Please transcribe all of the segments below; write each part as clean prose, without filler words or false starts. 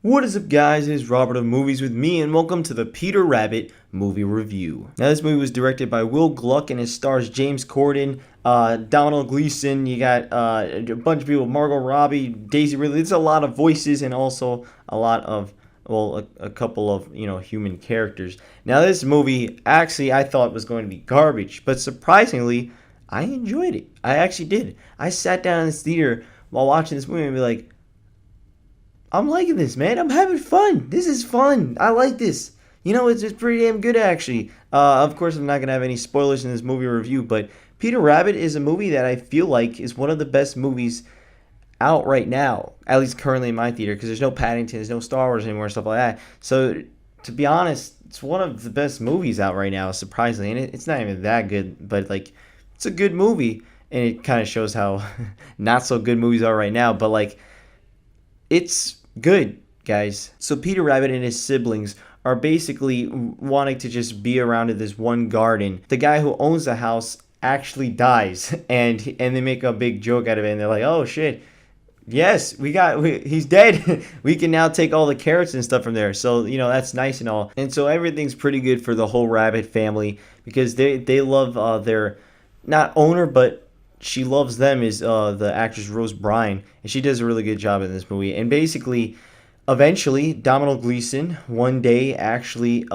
What is up, guys? It is Robert of Movies with Me, and welcome to the Peter Rabbit movie review. Now, this movie was directed by Will Gluck, and it stars James Corden, Donald Gleason. You got a bunch of people: Margot Robbie, Daisy Ridley. It's a lot of voices, and also a lot of a couple of human characters. Now, this movie actually I thought was going to be garbage, but surprisingly, I enjoyed it. I actually did. I sat down in this theater while watching this movie and be like, I'm liking this, man. I'm having fun. This is fun. I like this. It's pretty damn good, actually. Of course, I'm not going to have any spoilers in this movie review, but Peter Rabbit is a movie that I feel like is one of the best movies out right now, at least currently in my theater, because there's no Paddington, there's no Star Wars anymore, stuff like that. So, to be honest, it's one of the best movies out right now, surprisingly. And it's not even that good, but, it's a good movie. And it kind of shows how not so good movies are right now, but, it's good, guys. So Peter Rabbit and his siblings are basically wanting to just be around in this one garden. The guy who owns the house actually dies, and they make a big joke out of it, and they're like, "Oh shit, yes, he's dead. We can now take all the carrots and stuff from there." So that's nice and all, and so everything's pretty good for the whole rabbit family because they love their not owner, but she loves them is the actress Rose Byrne, and she does a really good job in this movie. And basically, eventually, Domhnall Gleeson one day actually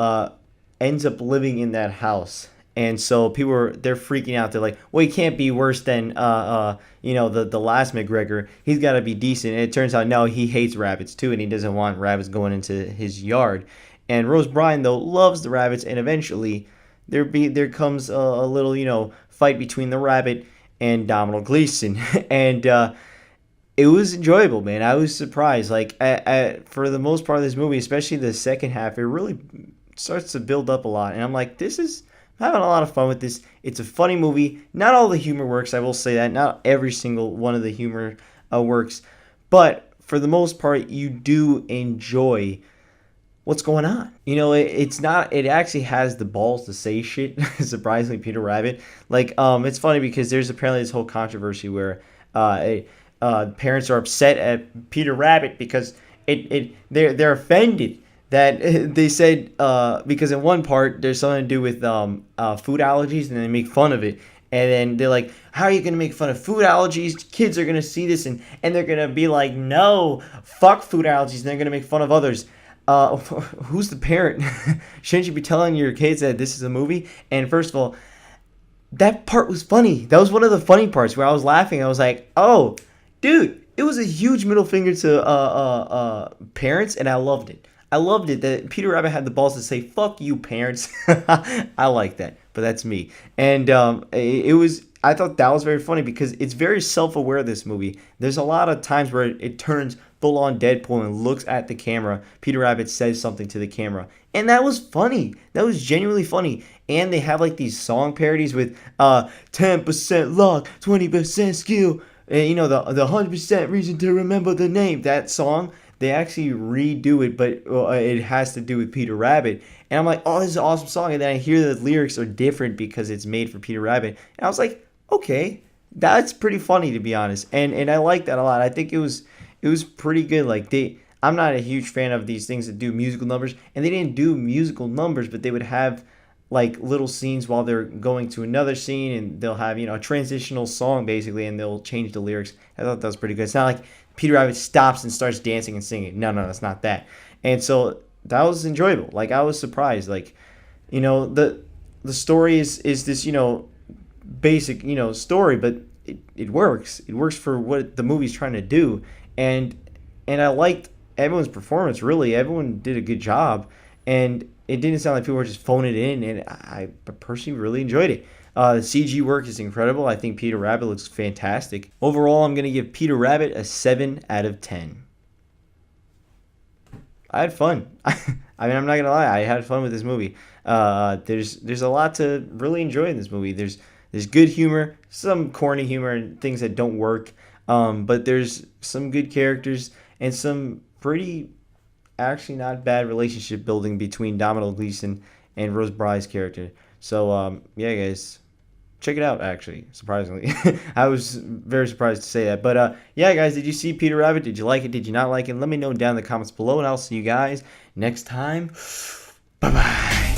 ends up living in that house, and so they're freaking out. They're like, "Well, he can't be worse than the last McGregor. He's got to be decent." And it turns out no, he hates rabbits too, and he doesn't want rabbits going into his yard. And Rose Byrne though loves the rabbits, and eventually there comes a little fight between the rabbit and Domhnall Gleeson, and it was enjoyable, man. I was surprised. For the most part of this movie, especially the second half, it really starts to build up a lot, and I'm like, I'm having a lot of fun with this. It's a funny movie. Not all the humor works, I will say that. Not every single one of the humor works, but for the most part, you do enjoy what's going on. It's not. It actually has the balls to say shit. Surprisingly, Peter Rabbit. It's funny because there's apparently this whole controversy where parents are upset at Peter Rabbit because they're offended that they said because in one part there's something to do with food allergies, and they make fun of it. And then they're like, how are you going to make fun of food allergies? Kids are going to see this and they're going to be like, no, fuck food allergies. And they're going to make fun of others. Who's the parent? Shouldn't you be telling your kids that this is a movie? And first of all, that part was funny. That was one of the funny parts where I was laughing. I was like, oh, dude, it was a huge middle finger to parents, and I loved it. I loved it that Peter Rabbit had the balls to say, fuck you, parents. I like that, but that's me. And it was, I thought that was very funny because it's very self-aware, this movie. There's a lot of times where it turns full-on Deadpool and looks at the camera. Peter Rabbit says something to the camera. And that was funny. That was genuinely funny. And they have these song parodies with 10% luck, 20% skill, and the 100% reason to remember the name. That song, they actually redo it, but it has to do with Peter Rabbit. And I'm like, oh, this is an awesome song. And then I hear the lyrics are different because it's made for Peter Rabbit. And I was like, okay, that's pretty funny, to be honest. And I like that a lot. I think it was pretty good. I'm not a huge fan of these things that do musical numbers, and they didn't do musical numbers, but they would have little scenes while they're going to another scene, and they'll have a transitional song basically, and they'll change the lyrics. I thought that was pretty good. It's not like Peter Rabbit stops and starts dancing and singing. No, that's not that. And so that was enjoyable. I was surprised. The story is this basic story, but it works. It works for what the movie's trying to do, and I liked everyone's performance. Really, everyone did a good job, and it didn't sound like people were just phoning it in, and I personally really enjoyed it. The CG work is incredible. I think Peter Rabbit looks fantastic. Overall, I'm going to give Peter Rabbit a 7 out of 10. I had fun. I mean, I'm not going to lie. I had fun with this movie. There's a lot to really enjoy in this movie. There's good humor, some corny humor, and things that don't work. But there's some good characters and some pretty actually not bad relationship building between Domhnall Gleeson and Rose Byrne's character. So yeah, guys, check it out, actually, surprisingly. I was very surprised to say that. But yeah, guys, did you see Peter Rabbit? Did you like it? Did you not like it? Let me know down in the comments below, and I'll see you guys next time. Bye-bye.